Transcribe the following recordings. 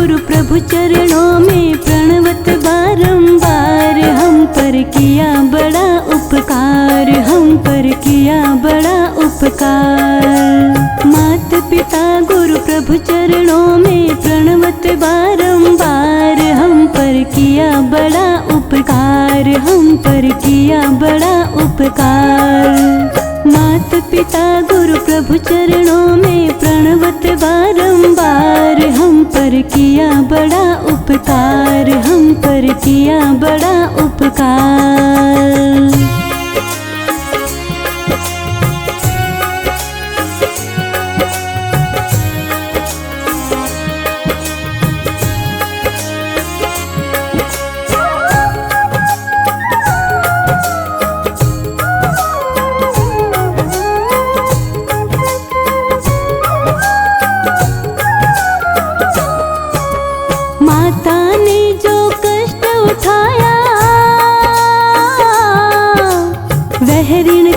गुरु प्रभु चरणों में प्रणवत बारंबार। हम पर किया बड़ा उपकार, हम पर किया बड़ा उपकार। मात पिता गुरु प्रभु चरणों में प्रणवत बारंबार। हम पर किया बड़ा उपकार, हम पर किया बड़ा उपकार। मात पिता गुरु प्रभु चरणों में प्रणवत बारंबार। हम पर किया बड़ा उपकार, हम पर किया बड़ा उपकार।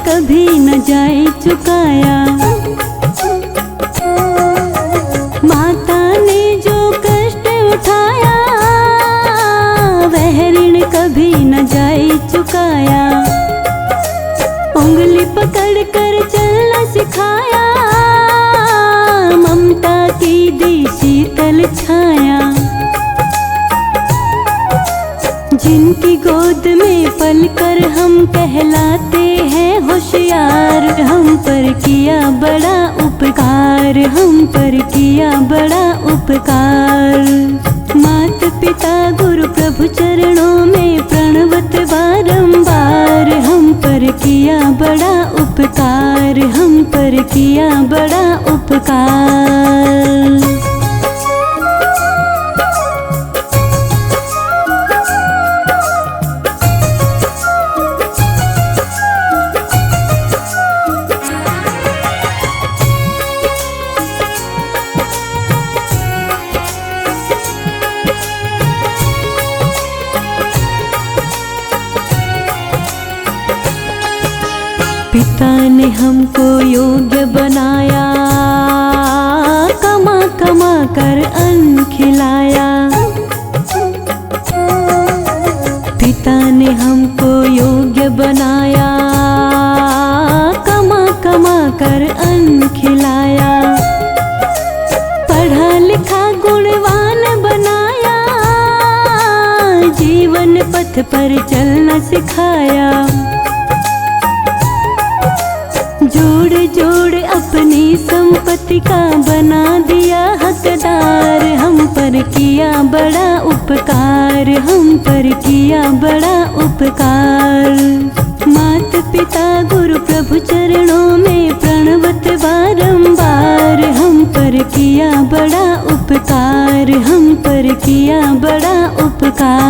कभी न जाए चुकाया। माता ने जो कष्ट उठाया, वह ऋण कभी न जाए चुकाया। उंगली पकड़ कर चलना सिखाया, ममता की दी शीतल छाया। जिनकी गोद में पलकर हम कहलाते हैं होशियार। हम पर किया बड़ा उपकार, हम पर किया बड़ा उपकार। मात पिता गुरु प्रभु चरणों में प्रणवत बारंबार। हम पर किया बड़ा उपकार, हम पर किया बड़ा उपकार। पिता ने हमको योग्य बनाया, कमा कमा कर अन्न खिलाया। पिता ने हमको योग्य बनाया, कमा कमा कर अन्न खिलाया। पढ़ा लिखा गुणवान बनाया, जीवन पथ पर चलना सिखाया। जोड़ जोड़ अपनी संपत्ति का बना दिया हकदार। हम पर किया बड़ा उपकार, हम पर किया बड़ा उपकार। मात पिता गुरु प्रभु चरणों में प्रणवत बारंबार। हम पर किया बड़ा उपकार, हम पर किया बड़ा उपकार।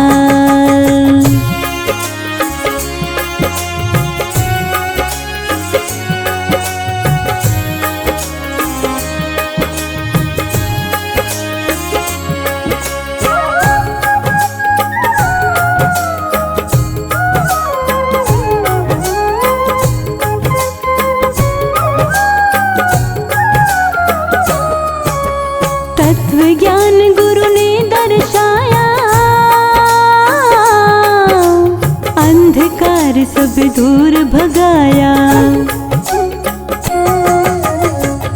ज्ञान गुरु ने दर्शाया, अंधकार सब दूर भगाया।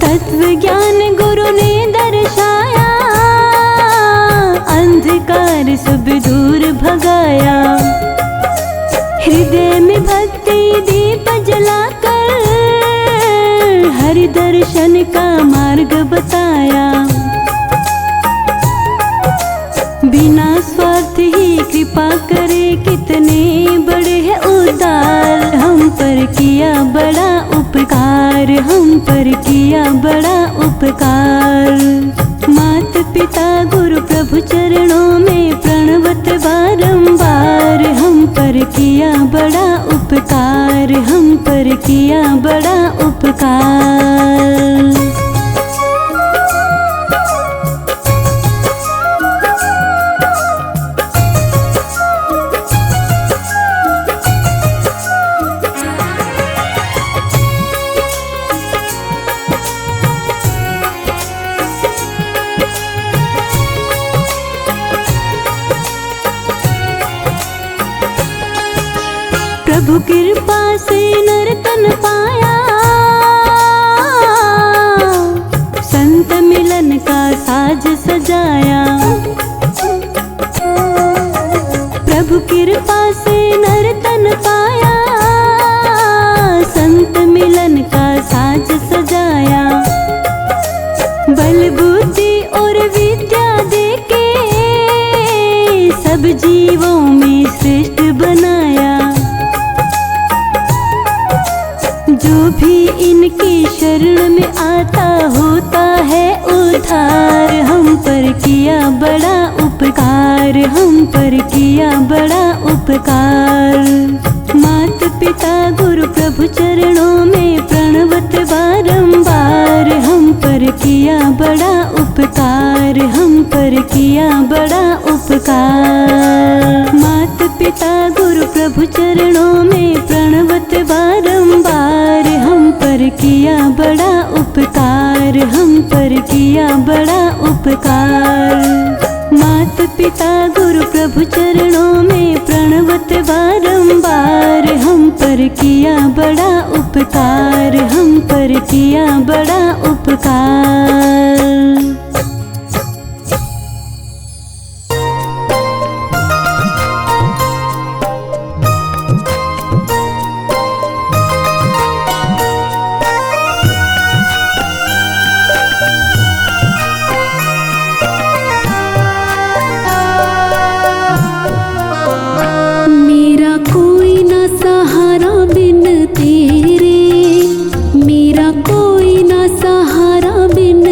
तत्व ज्ञान गुरु ने दर्शाया, अंधकार सब दूर भगाया। हृदय में भक्ति दीप जलाकर हरि दर्शन का मार्ग बताया। बिना स्वार्थ ही कृपा करे, कितने बड़े हैं उदार। हम पर किया बड़ा उपकार, हम पर किया बड़ा उपकार। मात पिता गुरु प्रभु चरणों में प्रणवत बारंबार। हम पर किया बड़ा उपकार, हम पर किया बड़ा उपकार। प्रभु कृपा से नर तन पाया, संत मिलन का साज सजाया। प्रभु कृपा से नर तन पाया, संत मिलन का साज सजाया। बल बुद्धि और विद्या देके सब जीवों में श्रेष्ठ बनाया। जो भी इनकी शरण में आता होता है उद्धार। हम पर किया बड़ा उपकार, हम पर किया बड़ा उपकार। मात पिता गुरु प्रभु चरणों में प्रणवत बारंबार। हम पर किया बड़ा उपकार, हम पर किया बड़ा उपकार। मात पिता गुरु प्रभु चरणों में प्रणवत बारंबार। हम पर किया बड़ा उपकार, हम पर किया बड़ा उपकार। मात पिता गुरु प्रभु चरणों में प्रणवत बारंबार। हम पर किया बड़ा उपकार, हम पर किया बड़ा उपकार। तेरे मेरा कोई ना सहारा बिन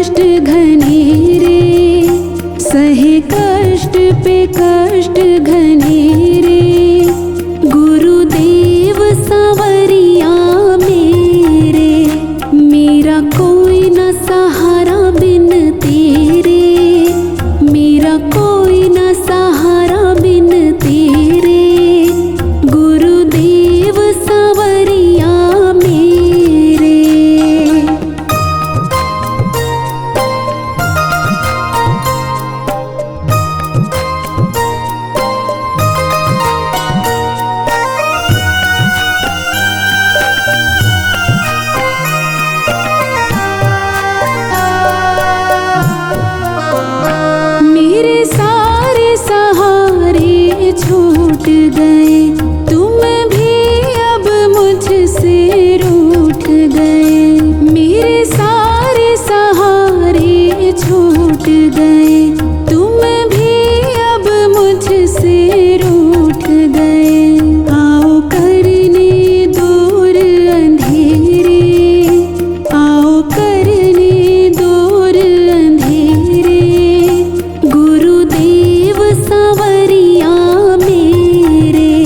कष्ट घनेरे, सहे कष्ट पे कष्ट घनेरे, गुरुदेव सांवरिया मेरे, मेरा कोई न सहारा बिन तेरे, मेरा कोई न सहारा बिन तेरे, गुरुदेव सांवरिया मेरे। मेरे सारे सहारे छूट गए, तुम भी अब मुझसे रूठ गए। मेरे सारे सहारे छूट गए, तुम भी अब मुझसे रूठ गए। आओ करने दूर अंधेरे, आओ करने दूर अंधेरे, गुरुदेव सांवरिया मेरे,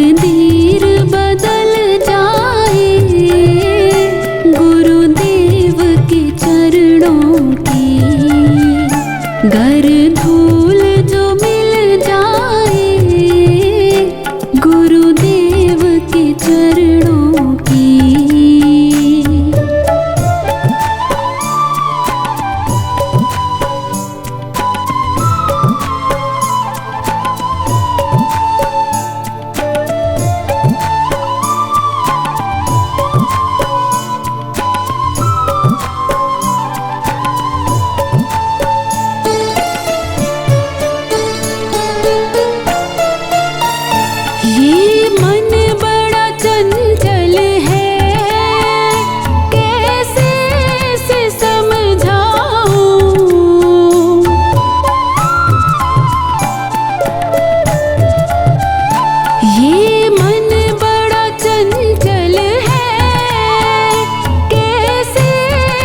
तकदीर बदल जाए गुरुदेव के चरणों की। गर धूल जो मिल जाए गुरुदेव के चरणों की। ये मन बड़ा चंचल है, कैसे इसे समझाऊं। ये मन बड़ा चंचल है, कैसे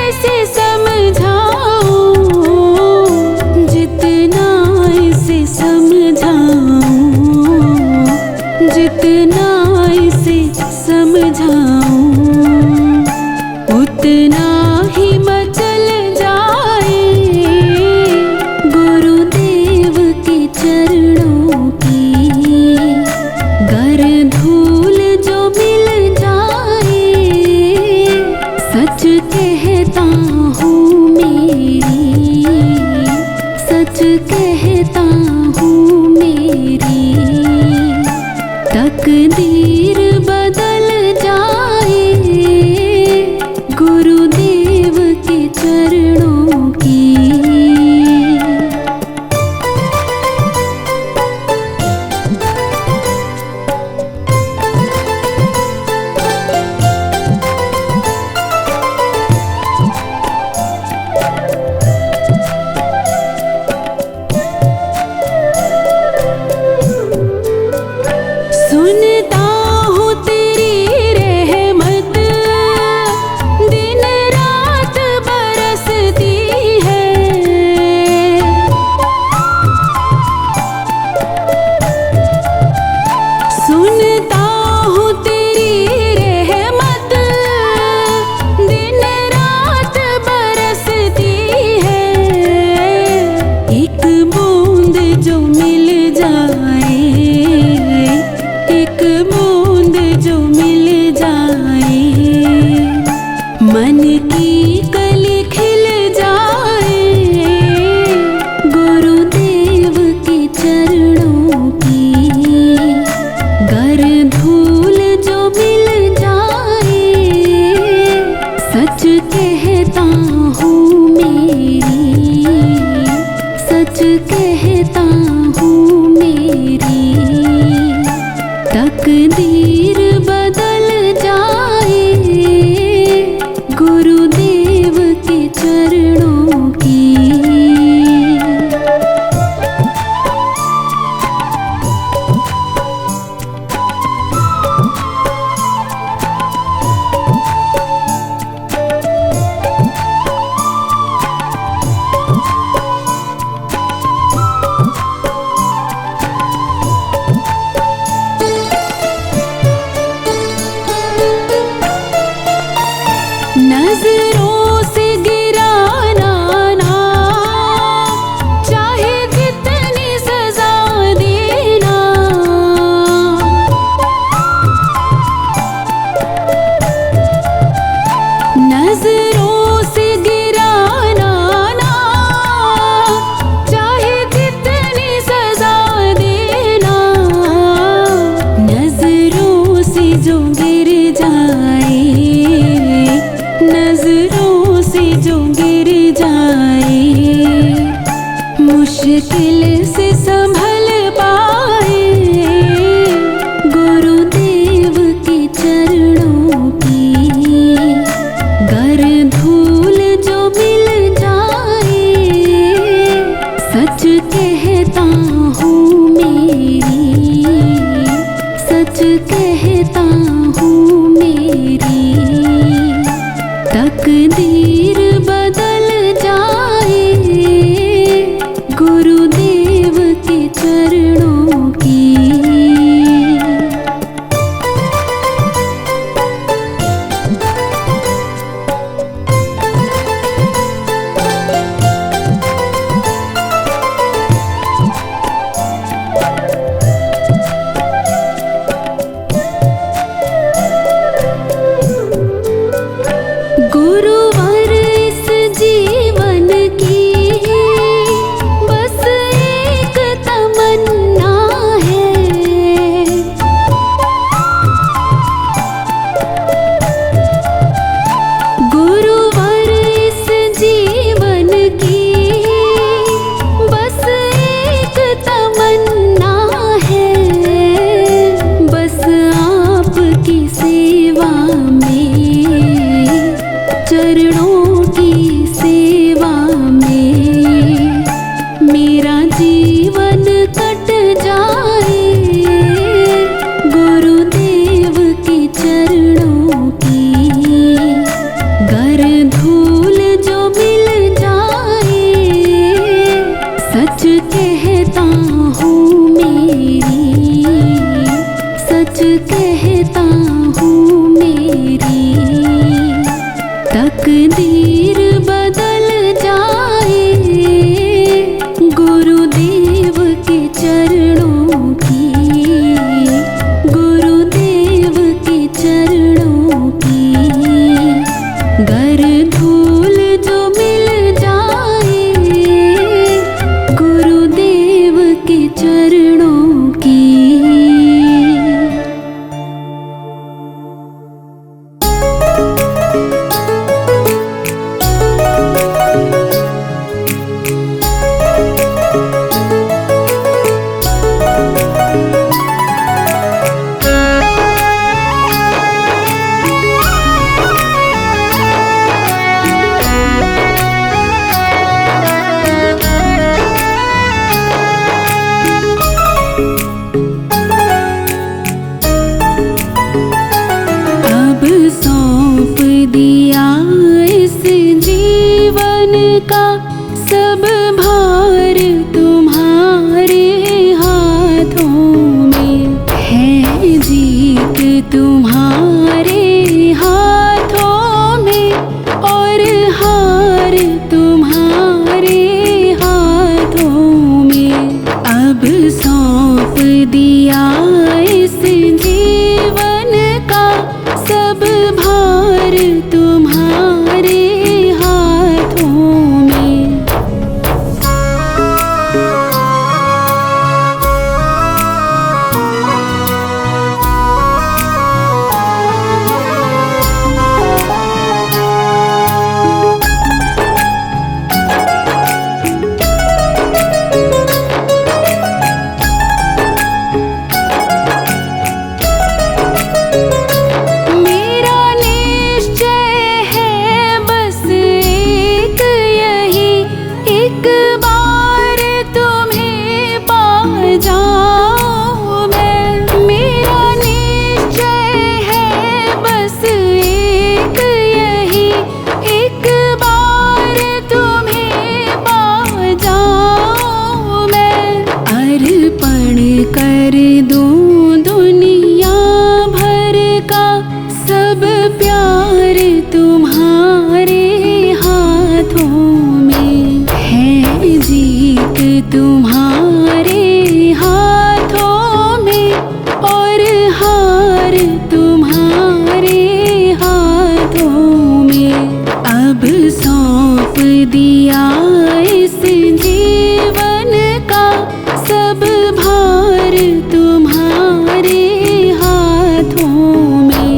इसे समझाऊं। जितना इसे समझाऊं, जितना इसे समझाऊं, उतना ही मचल जाए गुरुदेव के चरणों की। गर धूल जो मिल जाए सच कहता हूँ मेरी, सच कहता हूँ मेरी। तकदीर बदल जाए गुरुदेव के चरणों की। सुनता हूँ तेरी रहमत दिन रात बरसती है। सुनता हूँ तेरी रहमत दिन रात बरसती है। एक बूंद जो मिल जाए, एक बूंद जो मिल जाए, मन की कली खिल जाए गुरुदेव के चरणों की। गर धूल जो मिल जाए सच कहता हूँ मेरी, सच कहता हूँ मेरी। तकदीर बदल जाए गुरुदेव के चरणों की। नजरों से गिराना ना, चाहे जितनी सजा देना। नजरों से गिराना ना, चाहे जितनी सजा देना। नजरों से जो गिर जाए, नजरों से जो गिर जाए, मुश्किल से संभल पाए गुरुदेव के चरणों की। गर धूल जो मिल जाए सच कहता हूँ मेरी, सच कहता हूँ मेरी। तकदीर बदल जाए गुरुदेव के चरणों की। सेवा में, चरणों की सेवा में मेरा जीवन कट जाए। गुरुदेव के चरणों की गर धूल जो मिल जाए, सच कहता हूँ मेरी, सच कहता हूँ मेरी तकदीर बदल जाए। गुरुदेव के चरणों की, गुरुदेव के चरणों की गर धूल जो मिल जाए, गुरुदेव के चरणों की। सौंप दिया इस जीवन का सब भार तुम्हारे हाथों में है। जीत तुम्हारे हाथों में और हार तुम्हारे हाथों में। अब सौंप दिया इस जीवन का सब भार तुम्हारे हाथों में। कर दूं दुनिया भर का सब प्यार तुम्हारे हाथों में है। जीत तुम्हारे हाथों में और हार तुम्हारे हाथों में। अब सौंप दिया इस जीवन का सब भार तुम्हारे हाथों में।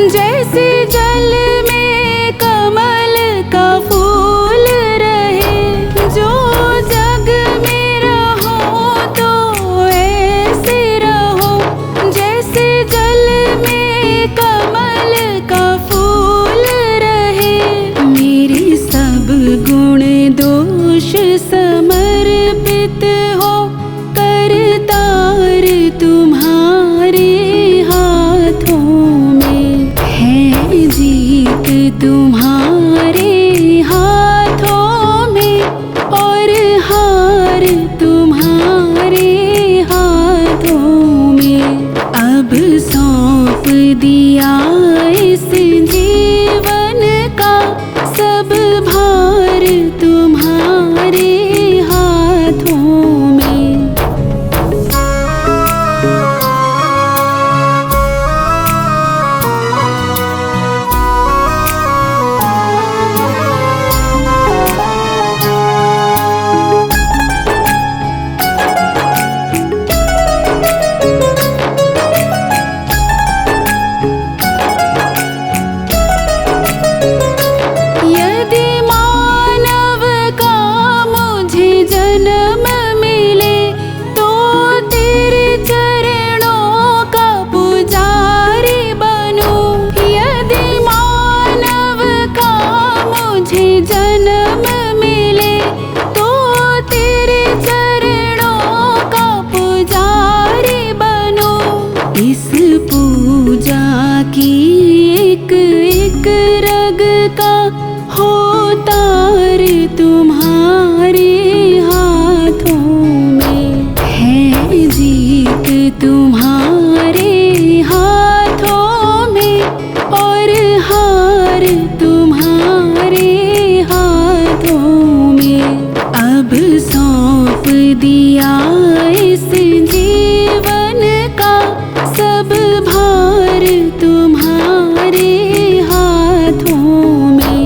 जैसे जल में कमल का फूल रहे, जो जग में रहो तो ऐसे रहो। जैसे जल में कमल का फूल रहे, मेरे सब गुण दोष समर्पित हो करतार तुम्हारे हाथों में है। जीत तुम्हारे हाथों में और हार तुम्हारे हाथों में। अब सौंप दिया इस जीवन का सब भार तुम्हारे हाथों में। सौंप दिया इस जीवन का सब भार तुम्हारे हाथों में।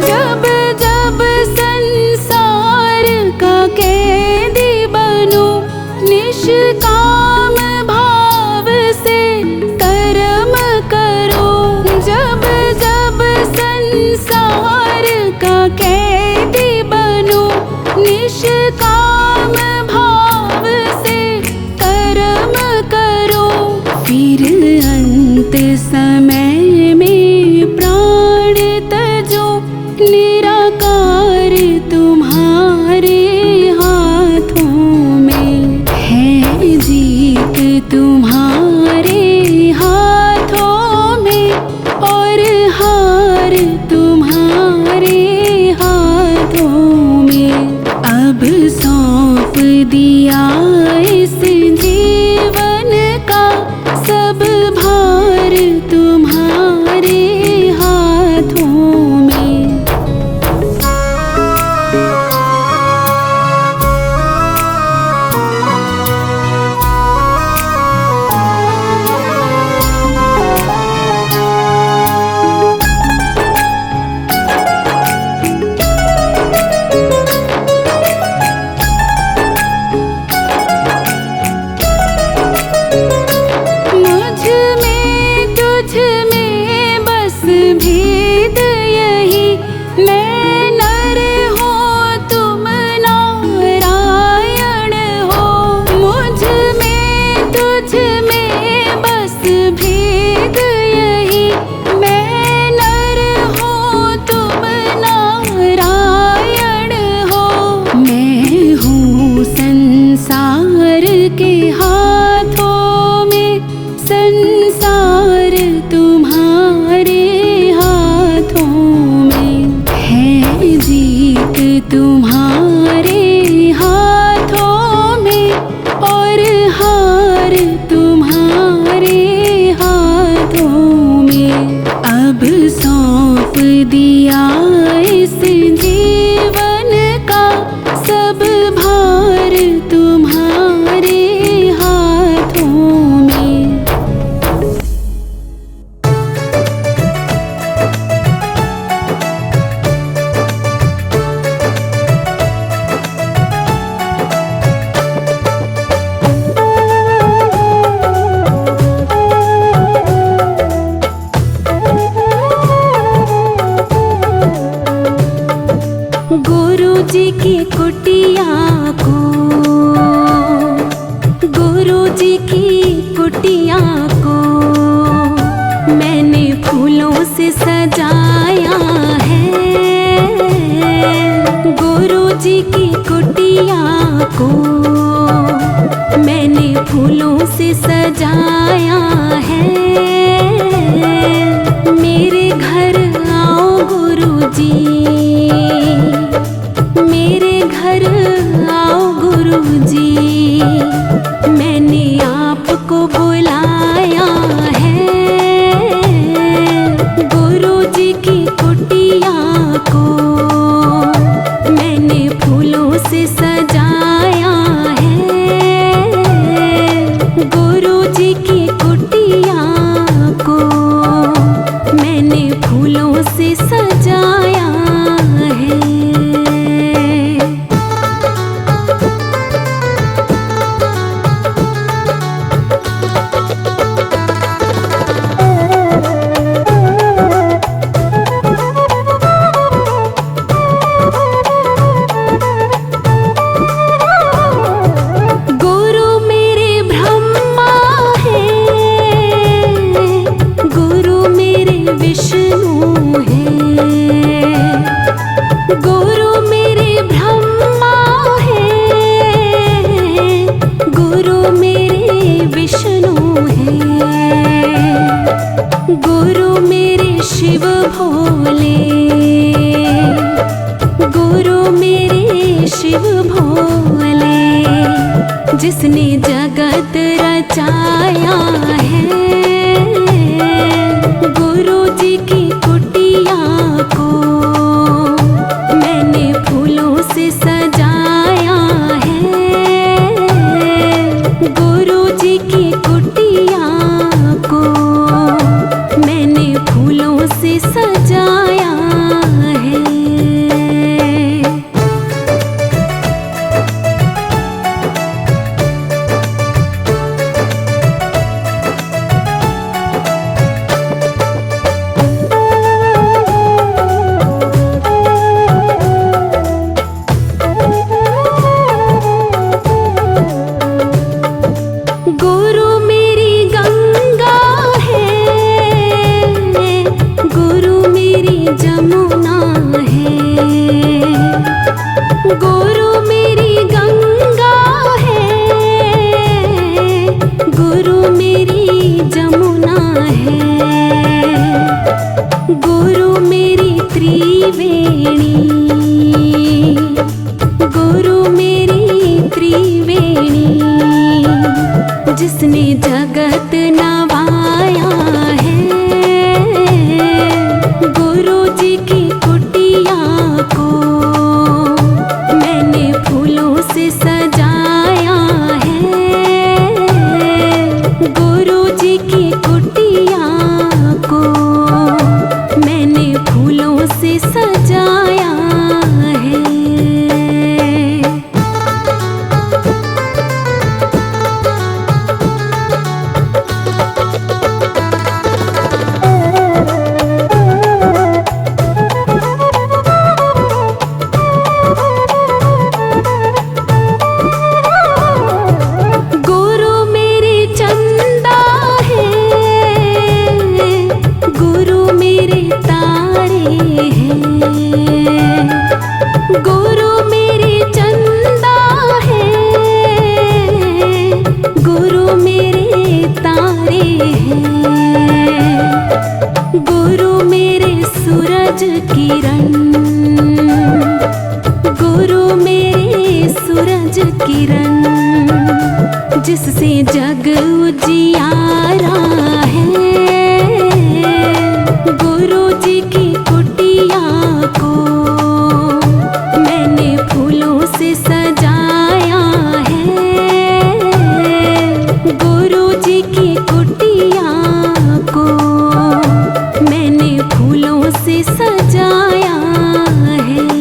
जब जब संसार का कैदी बनूं, निष्काम भाव से कर्म करो। जब जब संसार का कैदी बनूं, निष्काम भाव से कर्म करो। फिर अंत समय में प्राण तजो, निराकार तुम्हारे हाथों में है। जीत तुम्हारे हाथों में और हार तुम्हारे हाथों में। अब सौंप दिया इस जीवन का सब भार तुम्हारे हाथों में। मुझ में तुझ में बस भेद यही, मैं नर हूँ तुम नारायण हो। मुझ में तुझ में बस भेद यही, मैं नर हूँ तुम नारायण हो। मैं हूँ संसार के हाथों में, संसार तुम्हारे हाथों में है। जीत तुम्हारे हाथों में और हार तुम्हारे हाथों में। अब सौंप दिया इस जीवन का सब भार तुम्हारे हाथों में। गुरु जी की कुटिया को, गुरु जी की कुटिया को मैंने फूलों से सजाया है। गुरु जी की कुटिया को मैंने फूलों से सजाया है। मेरे घर आओ गुरु जी, मेरे घर आओ गुरु जी, मैंने आपको बुलाया है। गुरु जी की कुटिया को मैंने फूलों से सजाया है। गुरु जी की कुटिया बोले, जिसने जगत रचाया है। गुरु जी की कुटिया को मैंने फूलों से सजाया है। गुरु जी की कुटिया को मैंने फूलों से सजाया है। गुरु मेरी गंगा है, गुरु मेरी जमुना है। गुरु मेरी गंगा है, गुरु मेरी जमुना है। गुरु मेरी त्रिवेणी, गुरु मेरी त्रिवेणी, जिसने जगत नवाया है। गुरु जी की कुटिया को मैंने फूलों से सजाया है। गुरु जी की कुटिया को मैंने फूलों से सजाया है। गुरु मेरे चंदा है, गुरु मेरे तारे हैं। गुरु मेरे चंदा है, गुरु मेरे तारे हैं। गुरु मेरे सूरज किरण, गुरु मेरे सूरज किरण, जिससे जग उजियारा है। गुरु जी की कुटिया को मैंने फूलों से सजाया है। गुरु जी की कुटिया को मैंने फूलों से सजाया है।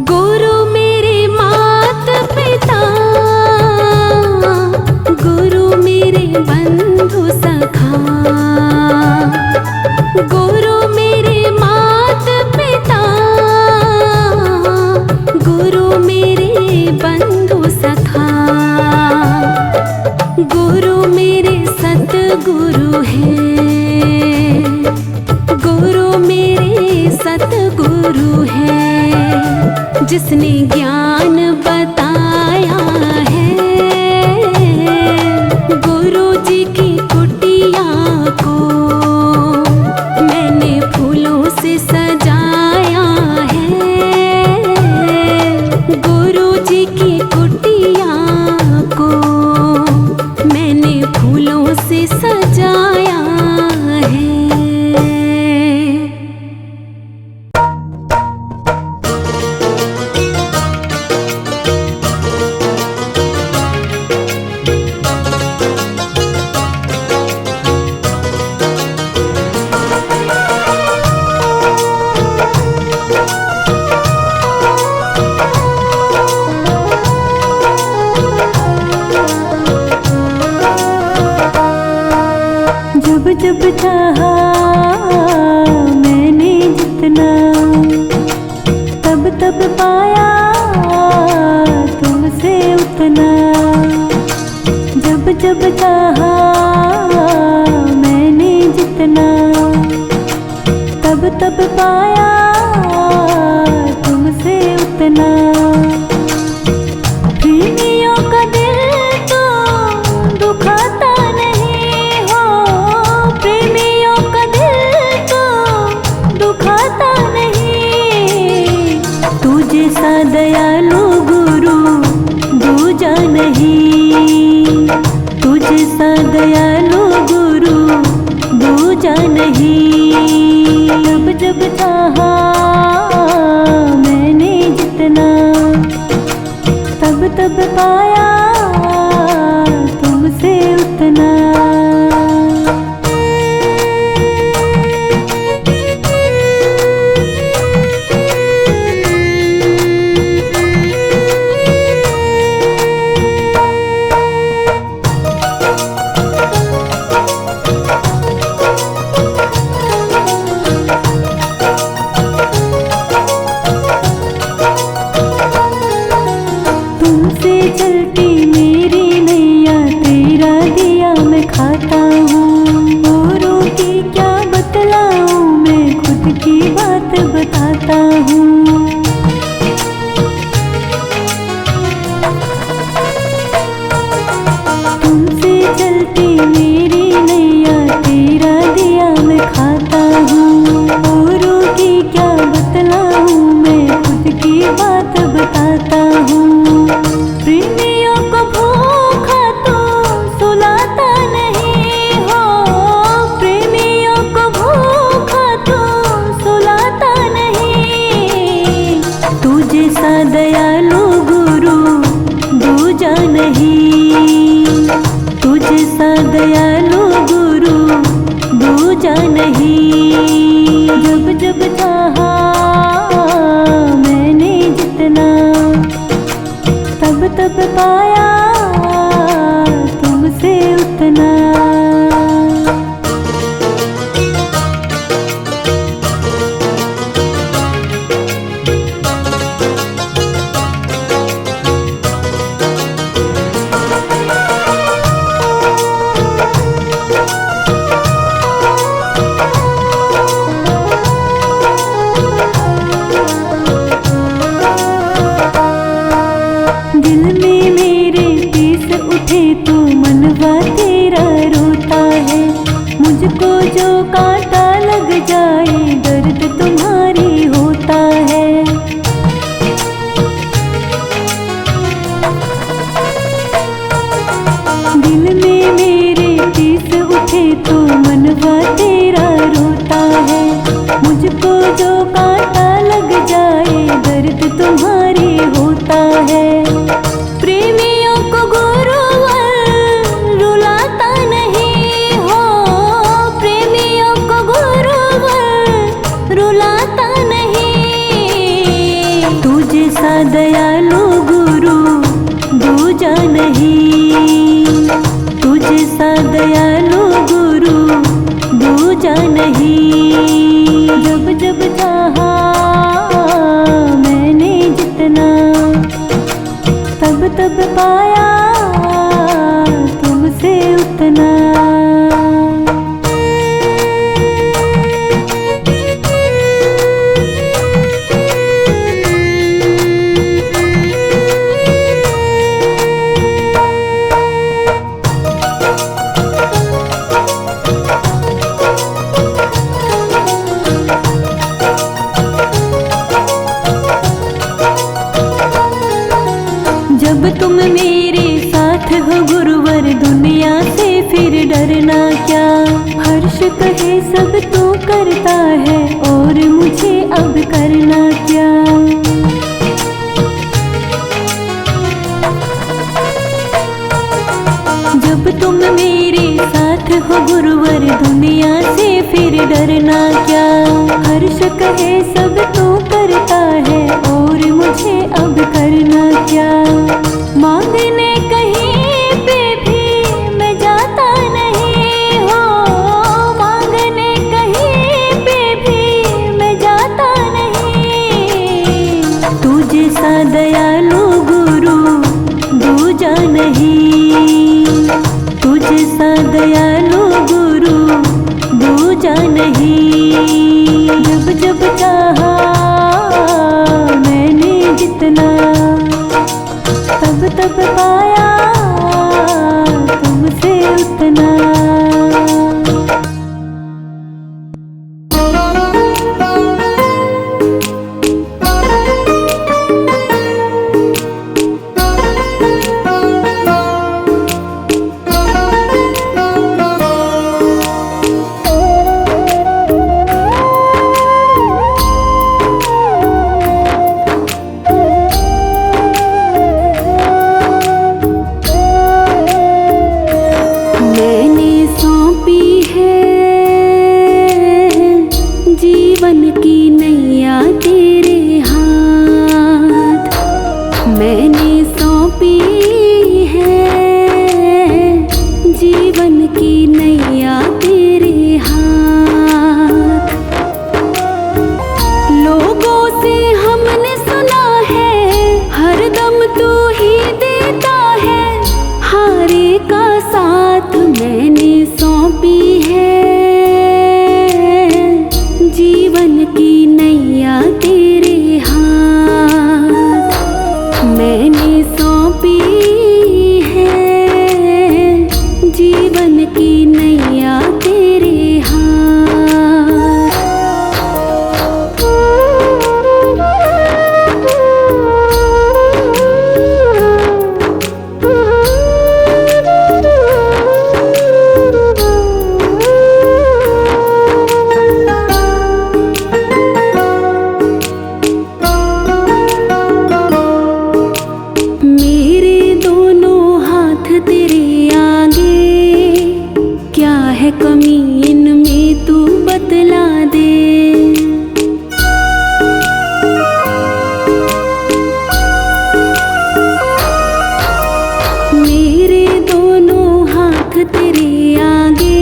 गुरु मेरे मात पिता, गुरु मेरे बंधु सखा। गुरु मेरे मात पिता, गुरु मेरे बंधु सखा। गुरु मेरे सतगुरु हैं, गुरु मेरे सतगुरु हैं, जिसने ज्ञान बताया है। गुरु जी की कुटिया को मैंने फूलों से सजाया है। गुरु जी की कुटिया को मैंने फूलों से सजाया है। तब पाया तुमसे उतना। प्रेमियों का दिल तो दुखाता नहीं हो, प्रेमियों का दिल तो दुखाता नहीं। तू जैसा दयालु गुरु दूजा नहीं, तू जैसा दयालु गुरु दूजा नहीं। जब जब चाहा मैंने जितना, तब तब पाया तुमसे उतना। तुमसे चलती मेरी नैया, तेरा दिया मैं खाता हूँ। औरों की क्या बतलाऊँ, मैं खुद की बात बताता हूँ। तुमसे चलती मेरी नैया, तेरा दिया मैं खाता हूँ। औरों की क्या बतलाऊँ, मैं खुद की बात बताता हूँ। प्रेमियों को भूखा तो सुलाता नहीं हो, प्रेमियों को भूखा तो सुलाता नहीं। तू जैसा दयालु गुरु दूजा नहीं, तू जैसा दयालु गुरु दूजा नहीं। जब जब चाहा मैंने जितना, तब तब पाया तुमसे उतना। दिल में मेरे टीस उठे तो मनवा तेरा रोता है। मुझको जो कांटा लग जाए दर्द तुम्हारी होता है। दिल में मेरे टीस उठे तो मनवा तेरा रोता है। मुझको जो कांटा लग जाए दर्द तुम्हारी होता है। प्रेमियों को गुरुवर रुलाता नहीं हो, प्रेमियों को गुरुवर रुलाता नहीं। तू जैसा दयालु गुरु दूजा नहीं, तू जैसा दयालु गुरु दूजा नहीं। जब जब चाहा मैंने जितना, तब तब पाया तुमसे उतना। जब तुम मेरे साथ हो गुरुवर, दुनिया से फिर डरना क्या। हर्ष कहे सब तू करता है, और मुझे अब करना क्या। जब तुम मेरे साथ हो गुरुवर, दुनिया से फिर डरना क्या। हर्ष कहे सब तू करता है, और मुझे अब करना क्या। मांगने कहीं पे भी मैं जाता नहीं हो, मांगने कहीं पे भी मैं जाता नहीं। तू जैसा दयालु गुरु दूजा नहीं, तू जैसा दयालु गुरु दूजा नहीं। जब जब चाहा मैंने जितना, तब तब पाया तुमसे उतना। जीवन की नैया तेरे हाथ मैंने सौंपी है, जीवन की नैया तेरे हाथ। लोगों से हमने सुना है हरदम तू ही देता है, हारे का साथ मैंने सौंपी है, जीवन की नैया तेरे हाथ मैंने सौंपी है, जीवन की नैया तेरे कमी इनमें तू बतला दे। मेरे दोनों हाथ तेरे आगे,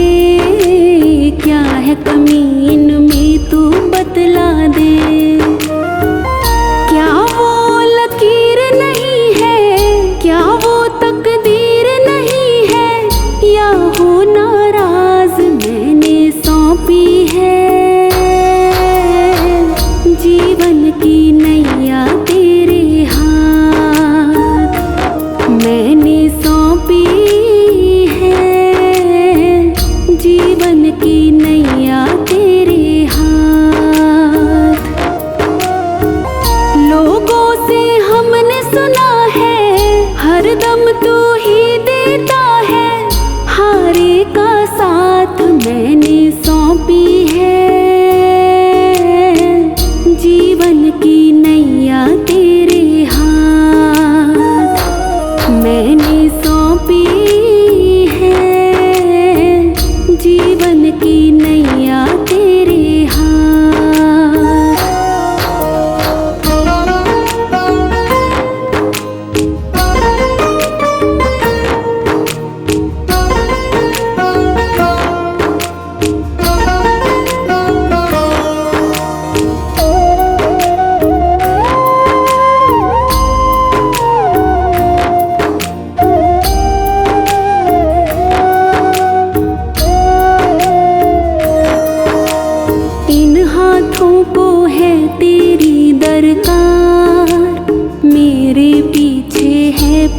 क्या है कमी इनमें तू बतला दे। क्या वो लकीर नहीं है, क्या वो तकदीर नहीं है, या हो नाराज मैंने सौंपी है, जीवन की नैया तेरे हाथ मैंने सौंपी है, जीवन की नैया तेरे हाथ। लोगों से हमने सुना है हरदम तू ही देता है, हारे का साथ मैंने सौंपी है, जीवन की नैया तेरे हाथ मैंने सौंपी है, जीवन की नैया तेरे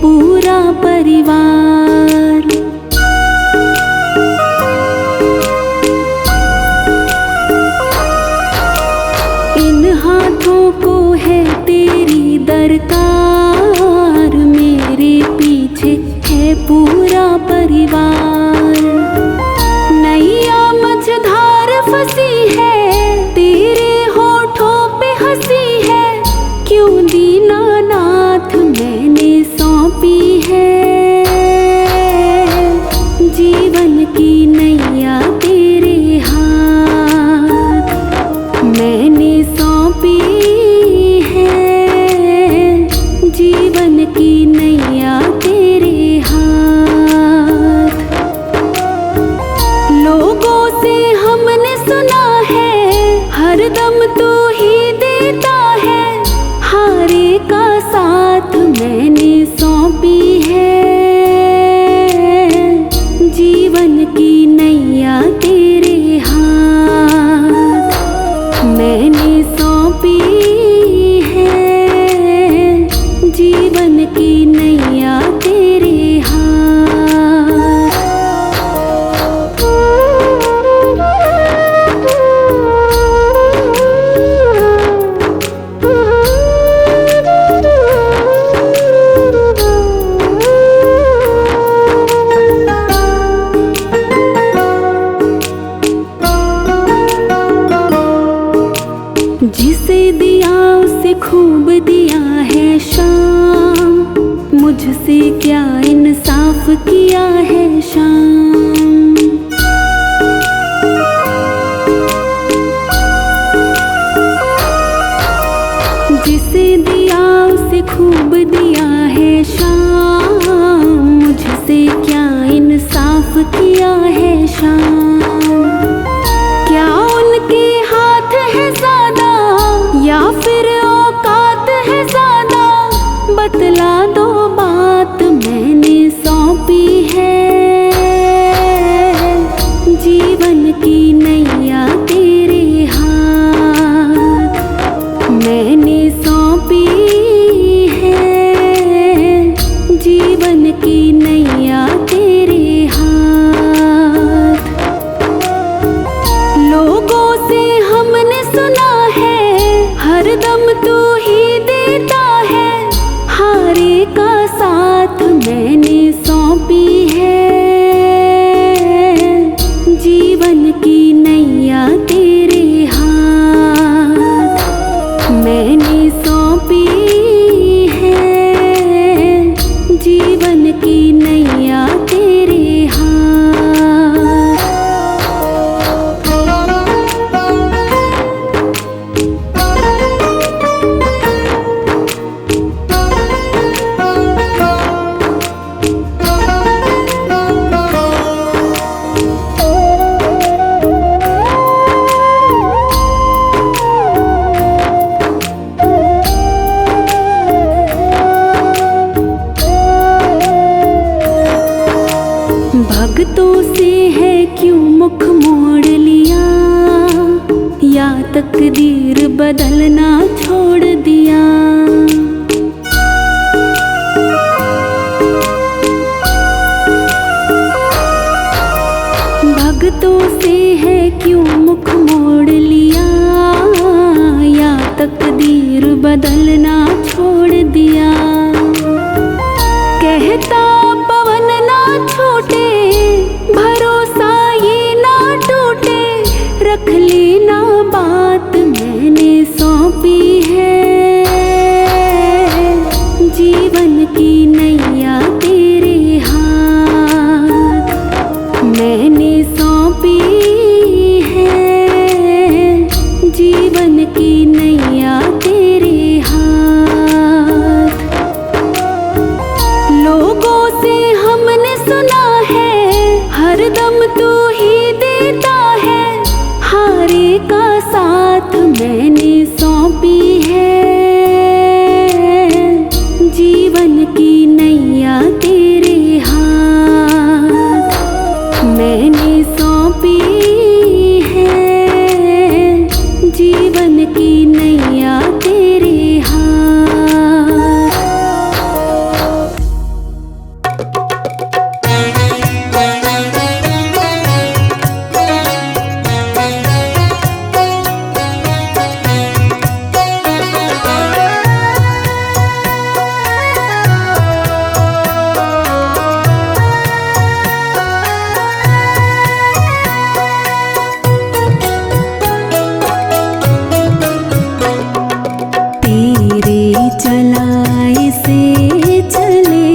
पूरा परिवार। इन हाथों को है तेरी दरकार, मेरे पीछे है पूरा परिवार। नैया मझधार फंसी है, तेरे होठों पे हंसी है, क्यों दीनानाथ मैंने सौंपी है, जीवन की नैया तेरे हाथ मैंने सौंपी है, जीवन की नैया तेरे हाथ। लोगों से हमने सुना है हरदम तू ही देता है, हारे का साथ मैंने सौंपी है, जीवन की नैया तेरे हाथ जिसे दिया उसे खूब दिया है शाम, मुझसे क्या इंसाफ किया है शाम। जिसे दिया उसे खूब दिया है शाम, मुझसे क्या इंसाफ किया है शाम। क्या उनके हाथ है ज़्यादा या फिर औकात है ज़्यादा, बतला दो बात मैंने सौंपी है। जीवन की नैया तेरे हाथ मैंने सौंपी है। जीवन की नैया तेरे हाथ। लोगों से हमने सुना है हरदम तू ही देता है, हारे का साथ मैंने सौंपी है। जीवन की नैया तेरे हाथ मैंने सौंपी है। जीवन की नैया तेरे भक्तों से है क्यों मुख मोड़ लिया, या तकदीर बदलना छोड़ दिया। भक्तों से है क्यों मुख मोड़ लिया, या तकदीर बदलना छोड़ दिया। कहता पवन ना छूटे, भरोसा ये ना टूटे, रख लेना बात मैंने सौंपी है। जीवन की नैया तेरे हाथ मैंने सौंपी है। जीवन की नैया तेरे हाथ। लोगों से हमने सुना है हरदम तू ही देता है, हारे का साथ मैंने सौंपी है। जीवन की नैया तेरे हाथ मैंने सौंपी है। जीवन की नैया तेरे हाथ। चलाए से चले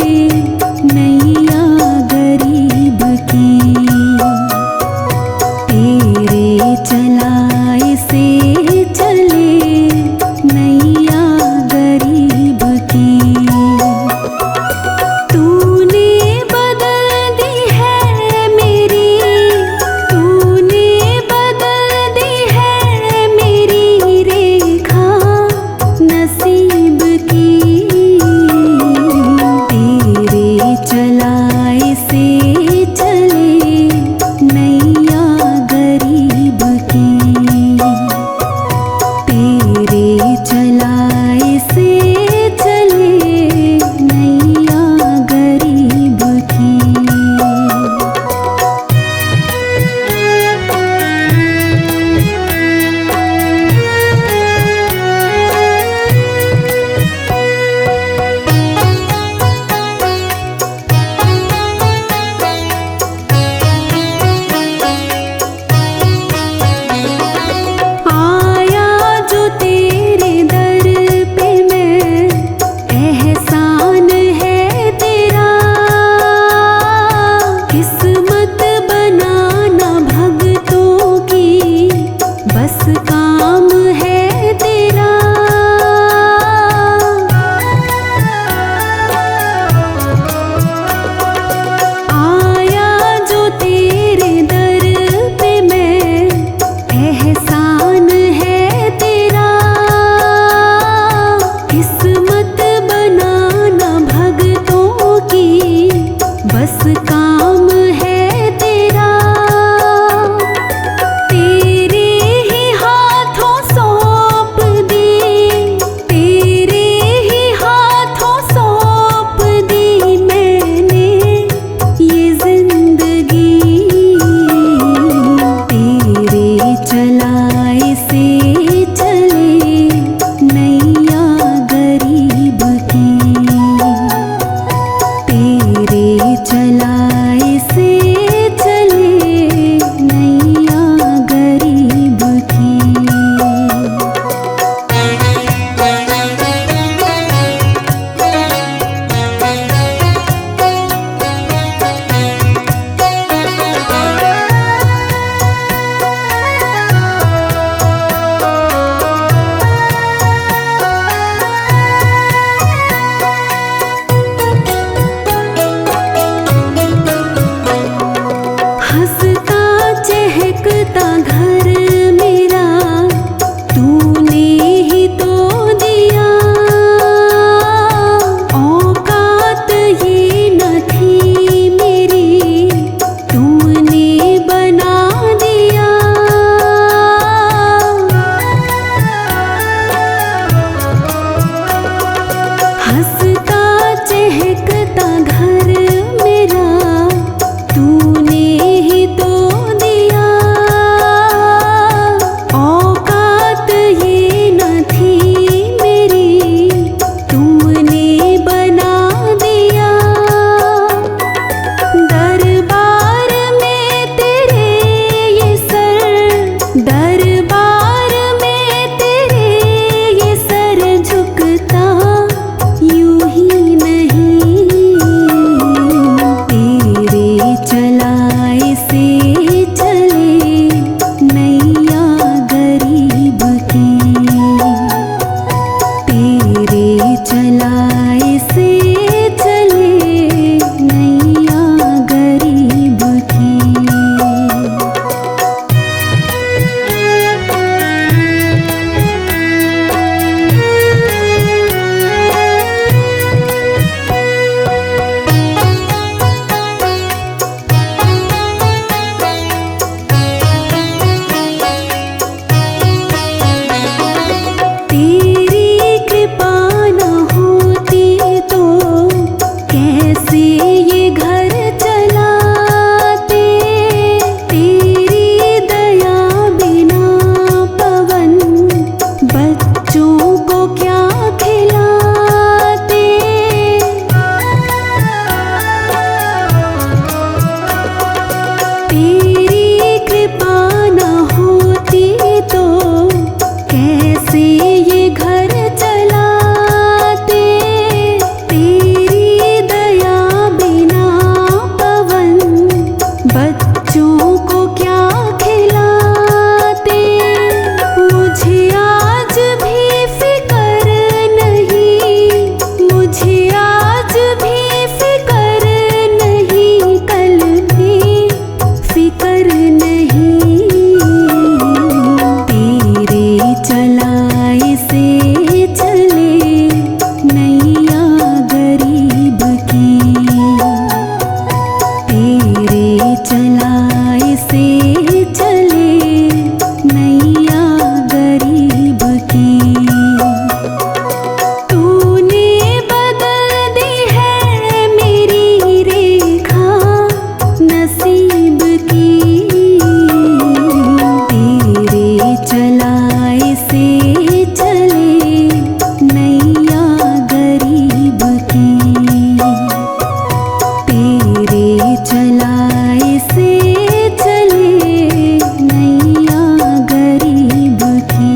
नैया गरीब की, तेरे चलाए से चले नैया गरीब की। तूने बदल दी है मेरी, तूने बदल दी है मेरी रेखा नसीब की। ऐसे चले नैया गरीब की, तेरे चला ऐसे चले नैया गरीब की। तूने बदल दी है मेरी रेखा नसीब की, तेरे चला ऐसे चले नैया गरीब की, तेरे चला ऐसे चले नैया गरीब की।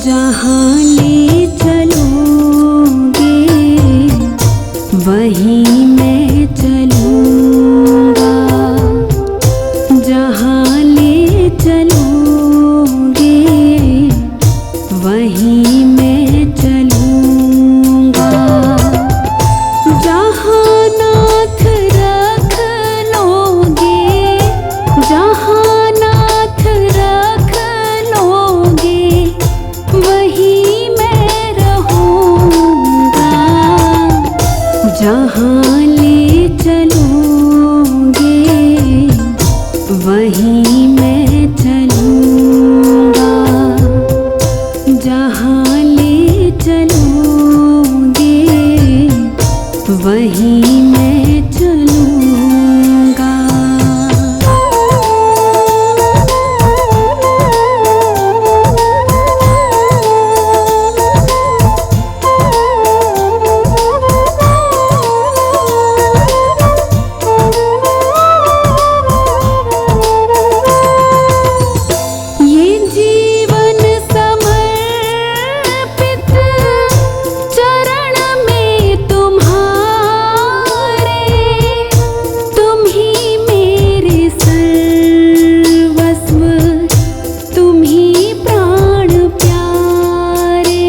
जहाँ ले चलोगे वहीं मैं चलूँगा, जहाँ ले चलोगे वहीं मैं चलूँगा, जहाँ नाथ रख लोगे, जहाँ नाथ रख लोगे वहीं मैं रहूँगा, जहाँ ले चलोगे वहीं मैं चलूँगा, जहाँ ले चलोगे वहीं मैं चलूँगा। ये जीवन समर्पित चरण में तुम्हारे, तुम ही मेरे सर्वस्व, तुम ही प्राण प्यारे।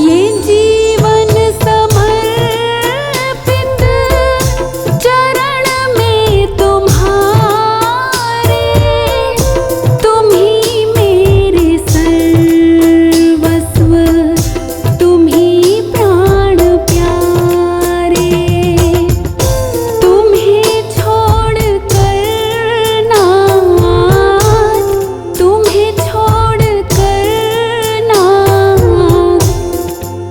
ये जीवन समर्पित चरण में तुम्हारे, तुम ही मेरे सर्वस्व, तुम ही प्राण प्यारे। तुम्हें छोड़ कर नाथ, तुम्हें छोड़ कर नाथ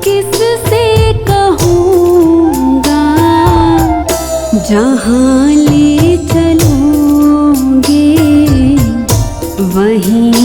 किससे कहूँगा, जहाँ ले चलोगे वहीं